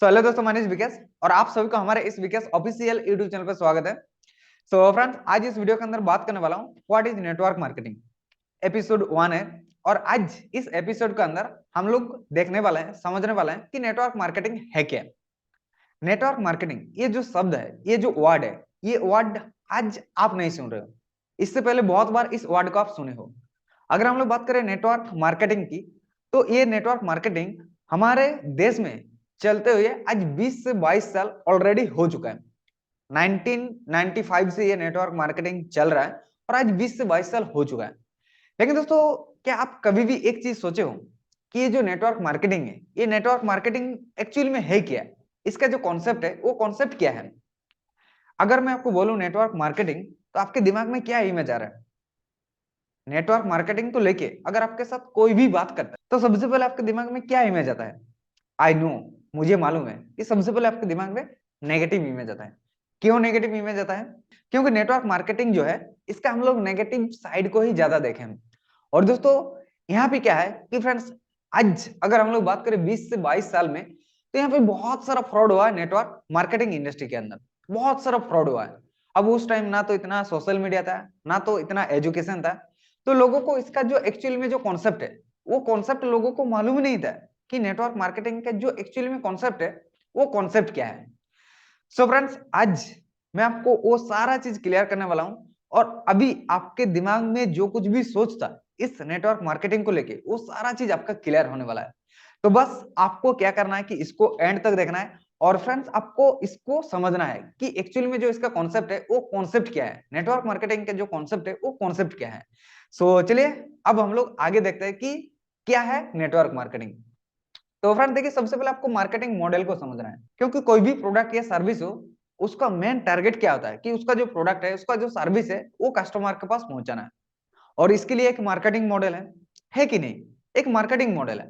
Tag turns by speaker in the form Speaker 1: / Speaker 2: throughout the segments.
Speaker 1: Hello दोस्तों, my name is Vikesh और आप सभी को हमारे इस विकेश ऑफिशियल यूट्यूब चैनल पर स्वागत है। फ्रेंड्स, आज इस वीडियो के अंदर बात करने वाला हूँ what is network marketing. Episode 1 है और आज इस एपिसोड के अंदर हम लोग देखने वाले हैं, समझने वाले हैं कि नेटवर्क मार्केटिंग है क्या। नेटवर्क मार्केटिंग ये जो शब्द है, ये जो वर्ड है, ये वर्ड आज आप नहीं सुन रहे हो। इससे पहले बहुत बार इस वर्ड को आप सुने हो। अगर हम लोग बात करें नेटवर्क मार्केटिंग की, तो ये नेटवर्क मार्केटिंग हमारे देश में चलते हुए आज 20 से 22 साल ऑलरेडी हो चुका है। 1995 से ये नेटवर्क मार्केटिंग चल रहा है और आज 20 से 22 साल हो चुका है। लेकिन दोस्तों, क्या आप कभी भी एक चीज सोचे हो कि ये जो नेटवर्क मार्केटिंग है, ये नेटवर्क मार्केटिंग एक्चुअली में है क्या? इसका जो कॉन्सेप्ट है वो कॉन्सेप्ट क्या है? अगर मैं आपको बोलूं नेटवर्क मार्केटिंग, तो आपके दिमाग में क्या इमेज आ रहा है? नेटवर्क मार्केटिंग को लेके अगर आपके साथ कोई भी बात करता है तो सबसे पहले आपके दिमाग में क्या इमेज आता है? आई नो, मुझे मालूम है कि सबसे पहले आपके दिमाग में नेगेटिव इमेज आता है। क्यों नेगेटिव इमेज आता है? क्योंकि नेटवर्क मार्केटिंग जो है, इसका हम लोग नेगेटिव साइड को ही ज्यादा देखें। और दोस्तों, यहाँ पे क्या है कि फ्रेंड्स, आज अगर हम लोग बात करें 20 से 22 साल में, तो यहाँ पे बहुत सारा फ्रॉड हुआ है नेटवर्क मार्केटिंग इंडस्ट्री के अंदर। बहुत सारा फ्रॉड हुआ है। अब उस टाइम ना तो इतना सोशल मीडिया था, ना तो इतना एजुकेशन था, तो लोगों को इसका जो एक्चुअली में जो कॉन्सेप्ट है, वो कॉन्सेप्ट लोगों को मालूम ही नहीं था कि नेटवर्क मार्केटिंग का जो एक्चुअली में कॉन्सेप्ट है, वो कॉन्सेप्ट क्या है। फ्रेंड्स, आज मैं आपको वो सारा चीज क्लियर करने वाला हूं। और अभी आपके दिमाग में जो कुछ भी सोचता इस नेटवर्क मार्केटिंग को लेके, वो सारा चीज आपका क्लियर होने वाला है। तो बस आपको क्या करना है कि इसको एंड तक देखना है। और फ्रेंड्स, आपको इसको समझना है कि एक्चुअली में जो इसका कॉन्सेप्ट है, वो कॉन्सेप्ट क्या है। नेटवर्क मार्केटिंग का जो कॉन्सेप्ट है, वो कॉन्सेप्ट क्या है। चलिए अब हम लोग आगे देखते हैं कि क्या है नेटवर्क मार्केटिंग। तो फ्रेंड देखिए, सबसे पहले आपको मार्केटिंग मॉडल को समझना है, क्योंकि कोई भी प्रोडक्ट या सर्विस हो, उसका मेन टारगेट क्या होता है कि उसका जो प्रोडक्ट है, उसका जो सर्विस है, वो कस्टमर के पास पहुंचाना है। और इसके लिए एक मार्केटिंग मॉडल है कि नहीं? एक मार्केटिंग मॉडल है।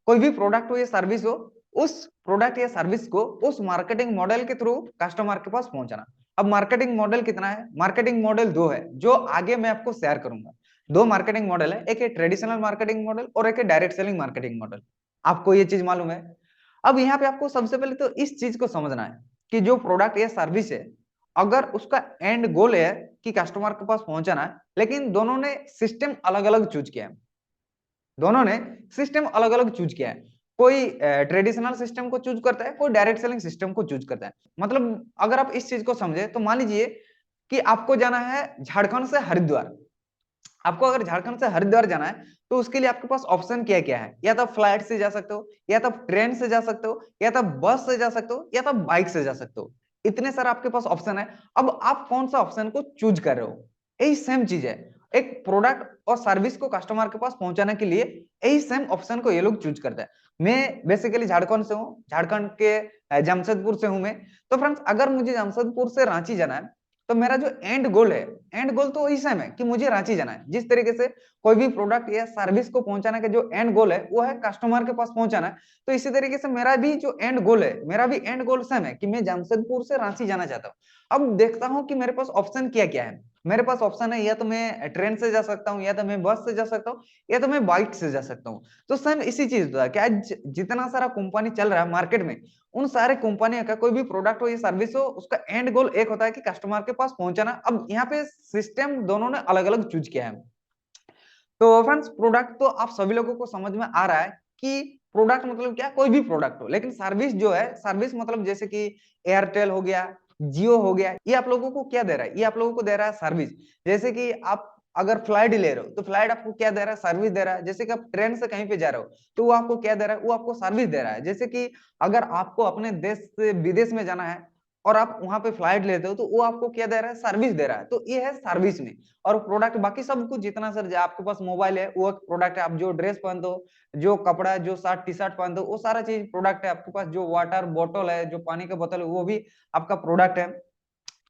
Speaker 1: कोई भी प्रोडक्ट हो या सर्विस हो, उस प्रोडक्ट या सर्विस को उस मार्केटिंग मॉडल के थ्रू कस्टमर के पास पहुंचाना। अब मार्केटिंग मॉडल कितना है? मार्केटिंग मॉडल दो है, जो आगे मैं आपको शेयर करूंगा। दो मार्केटिंग मॉडल है, एक है ट्रेडिशनल मार्केटिंग मॉडल और एक है डायरेक्ट सेलिंग मार्केटिंग मॉडल। आपको ये चीज मालूम है? अब यहाँ पे आपको सबसे पहले तो इस चीज को समझना है कि जो प्रोडक्ट या सर्विस है, अगर उसका एंड गोल है कि कस्टमर के पास पहुंचाना है, लेकिन दोनों ने सिस्टम अलग अलग चूज किया है। दोनों ने सिस्टम अलग अलग चूज किया है। कोई ट्रेडिशनल सिस्टम को चूज करता है, कोई डायरेक्ट सेलिंग सिस्टम को चूज करता है। मतलब अगर आप इस चीज को समझे तो मान लीजिए कि आपको जाना है झारखंड से हरिद्वार। आपको अगर झारखंड से हरिद्वार जाना है, तो उसके लिए आपके पास ऑप्शन क्या क्या है? या तो फ्लाइट से जा सकते हो, या तो ट्रेन से जा सकते हो, या तो बस से जा सकते हो, या तो बाइक से जा सकते हो। इतने सारे आपके पास ऑप्शन है। अब आप कौन सा ऑप्शन को चूज कर रहे हो? यही सेम चीज है। एक प्रोडक्ट और सर्विस को कस्टमर के पास पहुंचाने के लिए यही सेम ऑप्शन को ये लोग चूज करते हैं। मैं बेसिकली झारखंड से हूँ, झारखंड के जमशेदपुर से हूं मैं। तो फ्रेंड्स, अगर मुझे जमशेदपुर से रांची जाना है, तो मेरा जो एंड गोल है, एंड गोल तो वही सेम है कि मुझे रांची जाना है। जिस तरीके से कोई भी प्रोडक्ट या सर्विस को पहुंचाने का जो एंड गोल है, वो है कस्टमर के पास पहुंचाना है। तो इसी तरीके से मेरा भी जो एंड गोल है, मेरा भी एंड गोल सेम है कि मैं जमशेदपुर से रांची जाना चाहता हूँ। अब देखता हूँ कि मेरे पास ऑप्शन क्या क्या है। मेरे पास ऑप्शन है, या तो मैं ट्रेन से जा सकता हूँ, या तो मैं बस से जा सकता हूँ, या तो मैं बाइक से जा सकता हूँ। तो सेम इसी चीज होता है कि आज जितना सारा कंपनी चल रहा है मार्केट में, उन सारे कंपनियों का कोई भी प्रोडक्ट हो या सर्विस हो, उसका एंड गोल एक होता है कि कस्टमर के पास पहुंचाना। अब यहाँ पे सिस्टम दोनों ने अलग अलग चूज किया है। तो फ्रेंड्स, प्रोडक्ट तो आप सभी लोगों को समझ में आ रहा है कि प्रोडक्ट मतलब क्या, कोई भी प्रोडक्ट हो। लेकिन सर्विस जो है, सर्विस मतलब जैसे कि एयरटेल हो गया, जियो हो गया, ये आप लोगों को क्या दे रहा है? ये आप लोगों को दे रहा है सर्विस। जैसे कि आप अगर फ्लाइट ले रहे हो, तो फ्लाइट आपको क्या दे रहा है? सर्विस दे रहा है। जैसे कि आप ट्रेन से कहीं पे जा रहे हो, तो वो आपको क्या दे रहा है? वो आपको सर्विस दे रहा है। जैसे कि अगर आपको अपने देश से विदेश में जाना है और आप वहां पे फ्लाइट लेते हो, तो वो आपको क्या दे रहा है? सर्विस दे रहा है। तो ये है सर्विस में। और प्रोडक्ट बाकी सब कुछ जितना सर आपके पास मोबाइल है, वो एक प्रोडक्ट है। आप जो ड्रेस पहनते हो, जो कपड़ा, जो शर्ट टी शर्ट पहनते हो, वो सारा चीज प्रोडक्ट है। आपके पास जो वाटर बोतल है, जो पानी का बोतल है, वो भी आपका प्रोडक्ट है।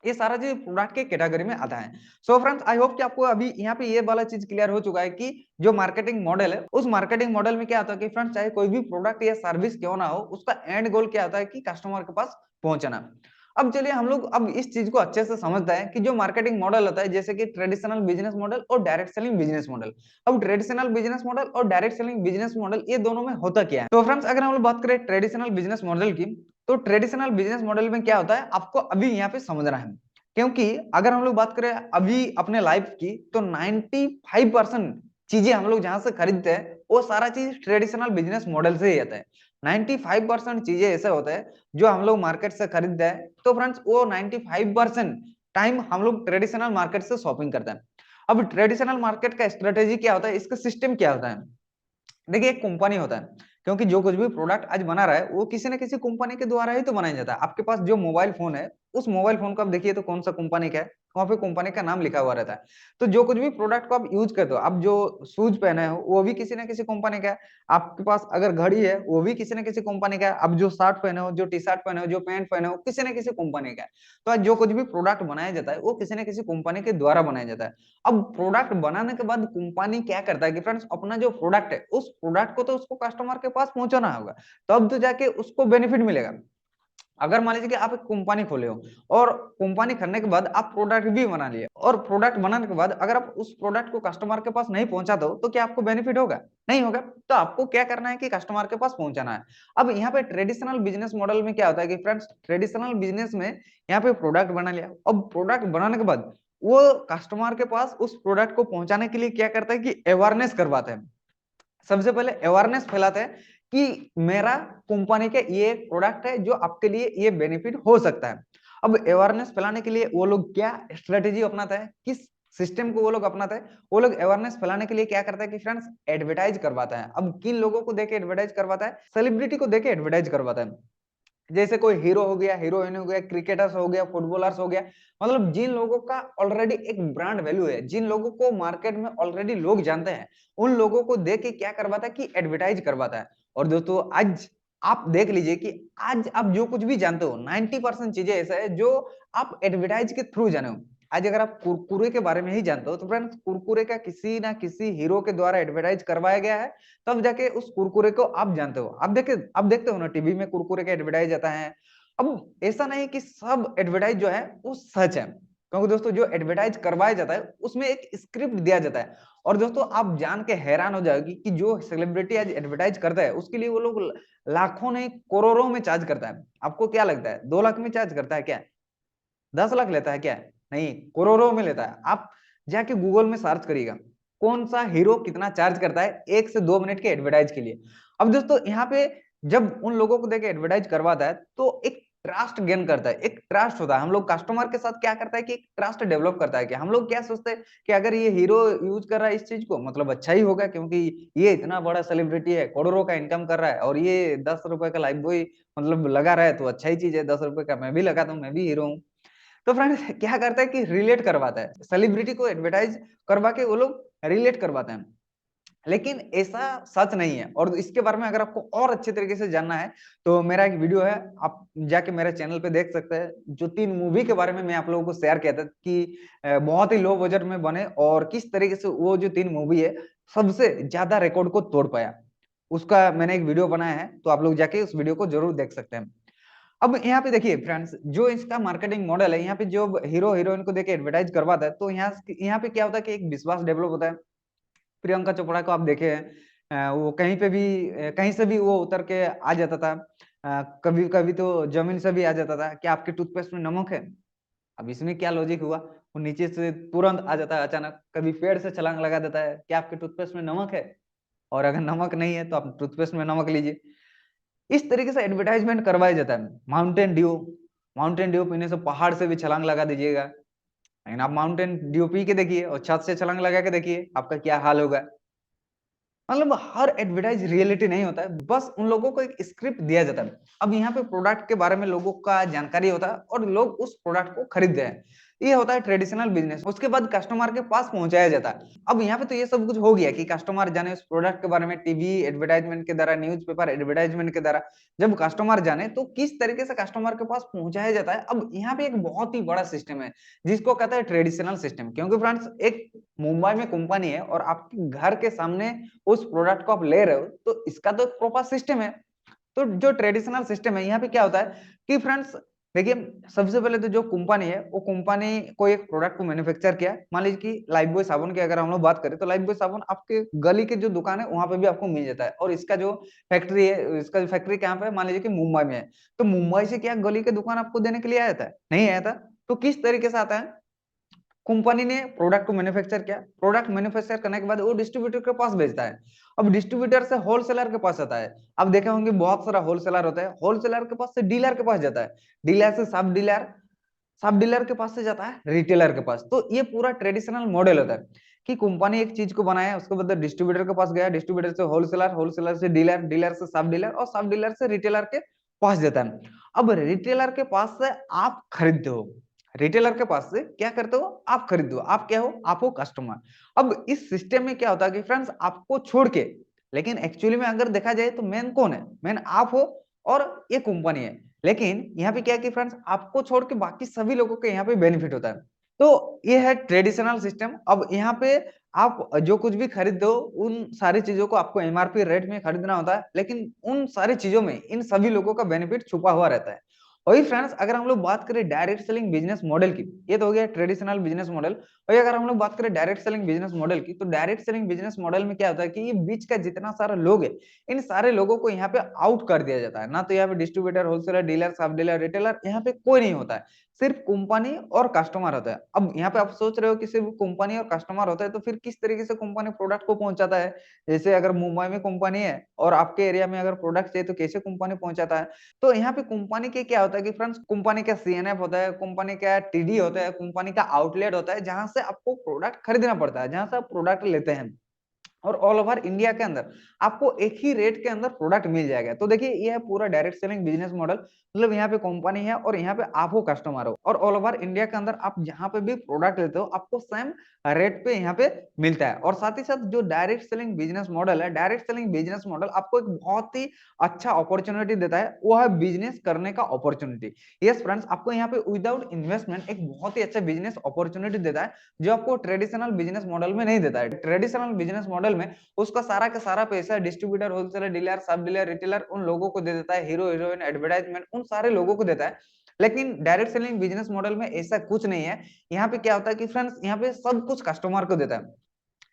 Speaker 1: ये सारा चीज प्रोडक्ट के कैटेगरी में आता है। फ्रेंड्स, आई होप कि आपको अभी यहाँ पे ये वाला चीज क्लियर हो चुका है कि जो मार्केटिंग मॉडल है, उस मार्केटिंग मॉडल में क्या होता है कि फ्रेंड्स, चाहे कोई भी प्रोडक्ट या सर्विस क्यों ना हो, उसका एंड गोल क्या होता है कि कस्टमर के पास पहुंचना। अब चलिए हम लोग अब इस चीज को अच्छे से समझते हैं कि जो मार्केटिंग मॉडल होता है, जैसे कि ट्रेडिशनल बिजनेस मॉडल और डायरेक्ट सेलिंग बिजनेस मॉडल। अब ट्रेडिशनल बिजनेस मॉडल और डायरेक्ट सेलिंग बिजनेस मॉडल, ये दोनों में होता क्या है? तो फ्रेंड्स, अगर हम लोग बात करें ट्रेडिशनल बिजनेस मॉडल की, तो ट्रेडिशनल बिजनेस मॉडल में क्या होता है आपको अभी यहाँ पे समझना है, क्योंकि अगर हम लोग बात करें अभी अपने लाइफ की तो 95% चीजें हम लोग जहां से खरीदते हैं वो सारा चीज ट्रेडिशनल बिजनेस मॉडल से ही आता है। 95% चीजें ऐसे होते हैं जो हम लोग मार्केट से खरीदते हैं, तो फ्रेंड्स वो 95% टाइम हम लोग ट्रेडिशनल मार्केट से शॉपिंग करते हैं। अब ट्रेडिशनल मार्केट का स्ट्रेटेजी क्या होता है, इसका सिस्टम क्या होता है? देखिए एक कंपनी होता है, क्योंकि जो कुछ भी प्रोडक्ट आज बना रहा है वो किसी न किसी कंपनी के द्वारा ही तो बनाया जाता है। आपके पास जो मोबाइल फोन है उस मोबाइल फोन को आप देखिए तो कौन सा कंपनी का है, वहां पे कंपनी का नाम लिखा हुआ रहता है। तो जो कुछ भी प्रोडक्ट को आप यूज करते हो, आप जो शूज पहने हो वो भी किसी न किसी कंपनी का है, आपके पास अगर घड़ी है वो भी किसी न किसी कंपनी का है, आप जो शर्ट पहने हो, जो टी शर्ट पहने हो, जो पैंट पहने हो, किसी न किसी कंपनी का है। तो आज जो कुछ भी प्रोडक्ट बनाया जाता है वो किसी न किसी कंपनी के द्वारा बनाया जाता है। अब प्रोडक्ट बनाने के बाद कंपनी क्या करता है कि फ्रेंड्स अपना जो प्रोडक्ट है उस प्रोडक्ट को तो उसको कस्टमर के पास पहुंचाना होगा, तब तो जाके उसको बेनिफिट मिलेगा। अगर मान लीजिए कि आप एक कंपनी खोले हो और कंपनी करने के बाद आप प्रोडक्ट भी बना लिए और प्रोडक्ट बनाने के बाद अगर आप उस प्रोडक्ट को कस्टमर के पास नहीं पहुंचाते हो तो क्या आपको बेनिफिट होगा? नहीं होगा। तो आपको क्या करना है कि कस्टमर के पास पहुंचाना है। अब यहाँ पे ट्रेडिशनल बिजनेस मॉडल में क्या होता है कि फ्रेंड्स ट्रेडिशनल बिजनेस में यहाँ पे प्रोडक्ट बना लिया, अब प्रोडक्ट बनाने के बाद वो कस्टमर के पास उस प्रोडक्ट को पहुंचाने के लिए क्या करता है कि अवेयरनेस करवाते हैं। सबसे पहले अवेयरनेस फैलाते हैं कि मेरा कंपनी का ये प्रोडक्ट है जो आपके लिए ये बेनिफिट हो सकता है। अब अवेयरनेस फैलाने के लिए वो लोग क्या स्ट्रेटेजी अपनाते हैं, किस सिस्टम को वो लोग अपनाते हैं? वो लोग अवेयरनेस फैलाने के लिए क्या करता है कि फ्रेंड्स एडवर्टाइज करवाता है। अब किन लोगों को देके एडवर्टाइज करवाता है? सेलिब्रिटी को देके एडवर्टाइज करवाता है। जैसे कोई हीरो हो गया, हीरोइन हो गया, क्रिकेटर्स हो गया, फुटबॉलर्स हो गया, मतलब जिन लोगों का ऑलरेडी एक ब्रांड वैल्यू है, जिन लोगों को मार्केट में ऑलरेडी लोग जानते हैं, उन लोगों को देख के क्या करवाता है कि एडवर्टाइज करवाता है। और दोस्तों आज आप देख लीजिए कि आज आप जो कुछ भी जानते हो 90% चीजें ऐसा है जो आप एडवर्टाइज के थ्रू जाने हो। आज अगर आप कुरकुरे के बारे में ही जानते हो तो फ्रेंड्स कुरकुरे का किसी ना किसी हीरो के द्वारा एडवर्टाइज करवाया गया है, तब जाके उस कुरकुरे को आप जानते हो। आप देखते हो ना टीवी में कुरकुरे का एडवर्टाइज आता है। अब ऐसा नहीं कि सब एडवर्टाइज जो है वो सच है, क्योंकि दोस्तों जो एडवर्टाइज करवाया जाता है उसमें एक स्क्रिप्ट दिया जाता है। और दोस्तों आप जान के हैरान हो जाओगे कि जो सेलिब्रिटी आज एडवर्टाइज करता है उसके लिए वो लोग लाखों नहीं करोड़ों में चार्ज करता है। आपको क्या लगता है 2 लाख में चार्ज करता है क्या? 10 लाख लेता है क्या? नहीं, करोड़ों में लेता है। आप जाके गूगल में सर्च करिएगा कौन सा हीरो कितना चार्ज करता है 1 से 2 मिनट के एडवर्टाइज के लिए। अब दोस्तों यहाँ पे जब उन लोगों को देके एडवर्टाइज करवाता है तो एक ट्रस्ट गेन करता है, एक ट्रस्ट होता है। हम लोग कस्टमर के साथ क्या करता है कि एक ट्रस्ट डेवलप करता है कि हम लोग क्या सोचते हैं कि अगर ये हीरो यूज कर रहा है इस चीज को मतलब अच्छा ही होगा, क्योंकि ये इतना बड़ा सेलिब्रिटी है, करोड़ों का इनकम कर रहा है और ये 10 रुपए का लाइफ बॉय मतलब लगा रहा है तो अच्छा ही चीज है, 10 रुपए का मैं भी लगाता हूँ, मैं भी हीरो हूँ। तो फ्रेंड्स क्या करता है कि रिलेट करवाता है, सेलिब्रिटी को एडवर्टाइज करवा के वो लोग रिलेट करवाते हैं। लेकिन ऐसा सच नहीं है, और इसके बारे में अगर आपको और अच्छे तरीके से जानना है तो मेरा एक वीडियो है, आप जाके मेरे चैनल पे देख सकते हैं। जो 3 मूवी के बारे में मैं आप लोगों को शेयर किया था कि बहुत ही लो बजट में बने और किस तरीके से वो जो 3 मूवी है सबसे ज्यादा रिकॉर्ड को तोड़ पाया, उसका मैंने एक वीडियो बनाया है, तो आप लोग जाके उस वीडियो को जरूर देख सकते हैं। अब यहाँ पे देखिए फ्रेंड्स जो इसका मार्केटिंग मॉडल है, यहाँ पे जो हीरो हीरोइन को देके एडवर्टाइज करवाता है तो यहाँ पे क्या होता है कि एक विश्वास डेवलप होता है। प्रियंका चोपड़ा को आप देखे हैं, वो कहीं पे भी कहीं से भी वो उतर के आ जाता था। कभी कभी तो जमीन से भी आ जाता था कि आपके टूथपेस्ट में नमक है। अब इसमें क्या लॉजिक हुआ, वो नीचे से तुरंत आ जाता है अचानक। कभी पेड़ से छलांग लगा देता है कि आपके टूथपेस्ट में नमक है, और अगर नमक नहीं है तो आप टूथपेस्ट में नमक लीजिए। इस तरीके से एडवर्टाइजमेंट करवाया जाता है। माउंटेन ड्यू पीने से पहाड़ से भी छलांग लगा दीजिएगा, लेकिन आप माउंटेन ड्यू पी के देखिए और छत से छलांग लगा के देखिए आपका क्या हाल होगा। मतलब हर एडवर्टाइज रियलिटी नहीं होता है, बस उन लोगों को एक स्क्रिप्ट दिया जाता है। अब यहाँ पे प्रोडक्ट के बारे में लोगों का जानकारी होता है और लोग उस प्रोडक्ट को खरीदते हैं। ये होता है ट्रेडिशनल बिजनेस। उसके बाद कस्टमर के पास पहुंचाया जाता है। अब यहाँ पे तो ये सब कुछ हो गया कि कस्टमर जाने उस प्रोडक्ट के बारे में टीवी एडवर्टाइजमेंट के द्वारा, न्यूज़पेपर एडवर्टाइजमेंट के द्वारा। जब कस्टमर जाने तो किस तरीके से कस्टमर के पास पहुंचाया जाता है, अब यहाँ पे एक बहुत ही बड़ा सिस्टम है जिसको कहता है ट्रेडिशनल सिस्टम। क्योंकि फ्रेंड्स एक मुंबई में कंपनी है और आपके घर के सामने उस प्रोडक्ट को आप ले रहे हो, तो इसका तो एक प्रॉपर सिस्टम है। तो जो ट्रेडिशनल सिस्टम है यहाँ पे क्या होता है कि फ्रेंड्स देखिए, सबसे पहले तो जो कंपनी है वो कंपनी कोई एक प्रोडक्ट को मैन्युफैक्चर किया। मान लीजिए कि लाइफबॉय साबुन की अगर हम लोग बात करें तो लाइफबॉय साबुन आपके गली के जो दुकान है वहां पे भी आपको मिल जाता है, और इसका जो फैक्ट्री है, इसका जो फैक्ट्री कहाँ पे है, मान लीजिए कि मुंबई में है। तो मुंबई से क्या गली के दुकान आपको देने के लिए आया था? नहीं आया था। तो किस तरीके से आता है? कंपनी ने प्रोडक्ट को मैन्युफैक्चर किया, प्रोडक्ट मैन्युफैक्चर करने के बाद वो डिस्ट्रीब्यूटर के पास भेजता है। अब डिस्ट्रीब्यूटर से होलसेलर के पास आता है। अब देखे होंगे बहुत सारा होलसेलर होता है, होलसेलर के पास से डीलर के पास जाता है, डीलर से सब डीलर, सब डीलर के पास से जाता है रिटेलर के पास। तो ये पूरा ट्रेडिशनल मॉडल होता है कि कंपनी एक चीज को बनाया, उसके बाद डिस्ट्रीब्यूटर के पास गया, डिस्ट्रीब्यूटर से होलसेलर, होलसेलर से डीलर, डीलर से सब डीलर, और सब डीलर से रिटेलर के पास जाता है। अब रिटेलर के पास से आप खरीदते हो, रिटेलर के पास से क्या करते हो? आप खरीदते हो। आप क्या हो? आप हो कस्टमर। अब इस सिस्टम में क्या होता है कि फ्रेंड्स, आपको छोड़ के, लेकिन एक्चुअली में अगर देखा जाए तो मेन कौन है? मेन आप हो और ये कंपनी है। लेकिन यहाँ पे क्या है कि फ्रेंड्स, आपको छोड़ के बाकी सभी लोगों के यहाँ पे बेनिफिट होता है। तो ये है ट्रेडिशनल सिस्टम। अब यहाँ पे आप जो कुछ भी खरीदते हो उन सारी चीजों को आपको एमआरपी रेट में खरीदना होता है, लेकिन उन सारी चीजों में इन सभी लोगों का बेनिफिट छुपा हुआ रहता है। वही फ्रेंड्स, अगर हम लोग बात करें डायरेक्ट सेलिंग बिजनेस मॉडल की, ये तो हो गया ट्रेडिशनल बिजनेस मॉडल। वही अगर हम लोग बात करें डायरेक्ट सेलिंग बिजनेस मॉडल की, तो डायरेक्ट सेलिंग बिजनेस मॉडल में क्या होता है कि ये बीच का जितना सारा लोग है, इन सारे लोगों को यहाँ पे आउट कर दिया जाता है ना। तो यहाँ पे डिस्ट्रीब्यूटर, होलसेलर, डीलर, सब डीलर, रिटेलर, यहाँ पे कोई नहीं होता है, सिर्फ कंपनी और कस्टमर होता है। अब यहाँ पे आप सोच रहे हो कि सिर्फ कंपनी और कस्टमर होता है, तो फिर किस तरीके से कंपनी प्रोडक्ट को पहुंचाता है? जैसे अगर मुंबई में कंपनी है और आपके एरिया में अगर प्रोडक्ट चाहिए तो कैसे कंपनी पहुंचाता है? तो यहाँ पे कंपनी के क्या होता है कि फ्रेंड्स, कंपनी का सीएनएफ होता है, कंपनी का टीडी होता है, कंपनी का आउटलेट होता है, जहां से आपको प्रोडक्ट खरीदना पड़ता है, जहां से आप प्रोडक्ट लेते हैं। और ऑल ओवर इंडिया के अंदर आपको एक ही रेट के अंदर प्रोडक्ट मिल जाएगा। तो देखिए, ये है पूरा डायरेक्ट सेलिंग बिजनेस मॉडल। मतलब यहाँ पे कंपनी है और यहाँ पे आप हो कस्टमर हो, और ऑल ओवर इंडिया के अंदर आप जहाँ पे भी प्रोडक्ट लेते हो आपको सेम रेट पे यहाँ पे मिलता है। और साथ ही साथ जो डायरेक्ट सेलिंग बिजनेस मॉडल है, डायरेक्ट सेलिंग बिजनेस मॉडल आपको एक बहुत ही अच्छा अपॉर्चुनिटी देता है, वो है बिजनेस करने का अपॉर्चुनिटी। यस फ्रेंड्स, आपको यहाँ पे विदाउट इन्वेस्टमेंट एक बहुत ही अच्छा बिजनेस अपॉर्चुनिटी देता है, जो आपको ट्रेडिशनल बिजनेस मॉडल में नहीं देता है। ट्रेडिशनल बिजनेस मॉडल में उसका सारा का सारा पैसा डिस्ट्रीब्यूटर, होलसेलर, डीलर, सब डीलर, रिटेलर उन लोगों को दे देता है, हीरो हीरोइन, एडवर्टाइजमेंट उन सारे लोगों को देता है। लेकिन डायरेक्ट सेलिंग बिजनेस मॉडल में ऐसा कुछ नहीं है। यहाँ पे क्या होता है कि फ्रेंड्स, यहाँ पे सब कुछ कस्टमर को देता है।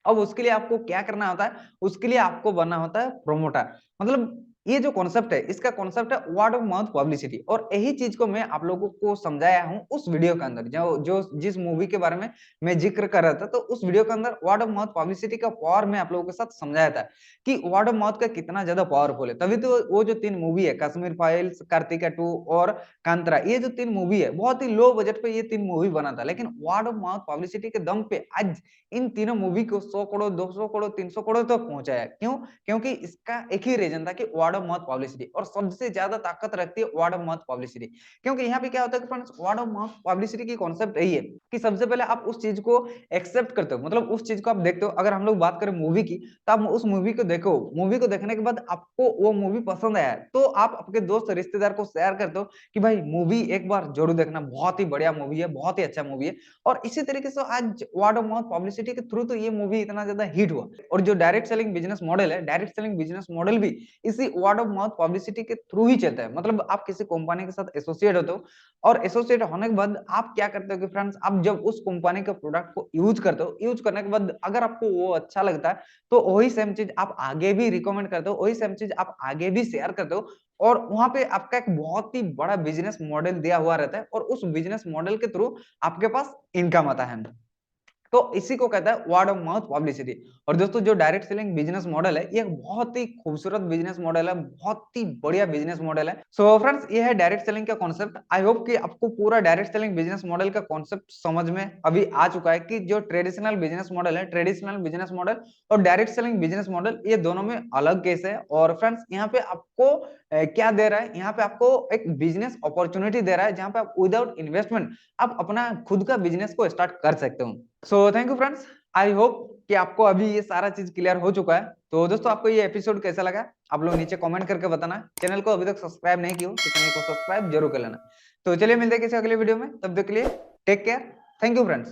Speaker 1: अब उसके लिए आपको क्या करना होता है? उसके लिए आपको बनना होता है प्रमोटर। मतलब ये जो कॉन्सेप्ट है, इसका कॉन्सेप्ट है वर्ड ऑफ माउथ पब्लिसिटी, और यही चीज को मैं आप लोगों को समझाया हूं उस वीडियो के अंदर, जो जो जिस मूवी के बारे में मैं जिक्र कर रहा था। तो उस वीडियो के अंदर वर्ड ऑफ माउथ पब्लिसिटी का पावर मैं आप लोगों के साथ समझाया था कि वर्ड ऑफ माउथ का कितना ज्यादा पावरफुल है। तभी तो वो जो 3 मूवी है, कश्मीर फाइल्स, कार्तिका 2 और कांतरा, ये जो 3 मूवी है, बहुत ही लो बजट पे ये 3 मूवी बना था, लेकिन वर्ड ऑफ माउथ पब्लिसिटी के दम पे आज इन तीनों मूवी को 100 करोड़, 200 करोड़, 300 करोड़ तक पहुंचाया। क्यों? क्योंकि इसका एक ही रीजन था कि वर्ड ऑफ माउथ पब्लिसिटी, और सबसे ज्यादा ताकत रखती है वर्ड ऑफ माउथ पब्लिसिटी। क्योंकि यहाँ पे क्या होता है कि friends, word of mouth publicity की कॉन्सेप्ट यही है कि सबसे पहले आप उस चीज को एक्सेप्ट करते हो, मतलब उस चीज को आप देखते हो। अगर हम लोग बात करें मूवी की, तो आप उस मूवी को देखो, मूवी को देखने के बाद आपको वो मूवी पसंद आया, तो आप अपने दोस्त रिश्तेदार को शेयर करते हो कि भाई मूवी एक बार जरूर देखना, बहुत ही बढ़िया मूवी है, बहुत ही अच्छा मूवी है। और इसी तरीके से आज वर्ड ऑफ माउथ पब्लिसिटी के थ्रू तो ये मूवी इतना ज्यादा हिट हुआ। और जो डायरेक्ट सेलिंग बिजनेस मॉडल है, डायरेक्ट सेलिंग बिजनेस मॉडल भी इसी वर्ड ऑफ माउथ पब्लिसिटी के थ्रू ही चलता है। मतलब आप किसी कंपनी के साथ एसोसिएट होते हो, और एसोसिएट होने के बाद आप क्या करते हो कि फ्रेंड्स, आप जब उस कंपनी के प्रोडक्ट को यूज करते हो, यूज करने के बाद अगर आपको वो अच्छा लगता है, तो वही सेम चीज आप आगे भी रिकमेंड करते हो, वही सेम चीज आप आगे भी शेयर करते हो। और वहां पे आपका एक बहुत ही बड़ा बिजनेस मॉडल दिया हुआ रहता है, और उस बिजनेस मॉडल के थ्रू आपके पास इनकम आता है। तो इसी को कहता है वर्ड ऑफ माउथ पब्लिसिटी। और दोस्तों, जो डायरेक्ट सेलिंग बिजनेस मॉडल है, ये एक बहुत ही खूबसूरत बिजनेस मॉडल है, बहुत ही बढ़िया बिजनेस मॉडल है। सो फ्रेंड्स, ये है डायरेक्ट सेलिंग का कॉन्सेप्ट। आई होप कि आपको पूरा डायरेक्ट सेलिंग बिजनेस मॉडल का कॉन्सेप्ट समझ में अभी आ चुका है कि जो ट्रेडिशनल बिजनेस मॉडल है, ट्रेडिशनल बिजनेस मॉडल और डायरेक्ट सेलिंग बिजनेस मॉडल, ये दोनों में अलग केस है। और फ्रेंड्स, यहाँ पे आपको क्या दे रहा है? यहाँ पे आपको एक बिजनेस अपॉर्चुनिटी दे रहा है, जहां पे आप विदाउट इन्वेस्टमेंट आप अपना खुद का बिजनेस को स्टार्ट कर सकते हो। So thank you friends, I hope कि आपको अभी ये सारा चीज क्लियर हो चुका है। तो दोस्तों, आपको ये एपिसोड कैसा लगा आप लोग नीचे कमेंट करके बताना। चैनल को अभी तक सब्सक्राइब नहीं किया तो चैनल को सब्सक्राइब जरूर कर लेना। तो चलिए, मिलते हैं किसी अगले वीडियो में, तब तक के लिए take care. Thank you friends.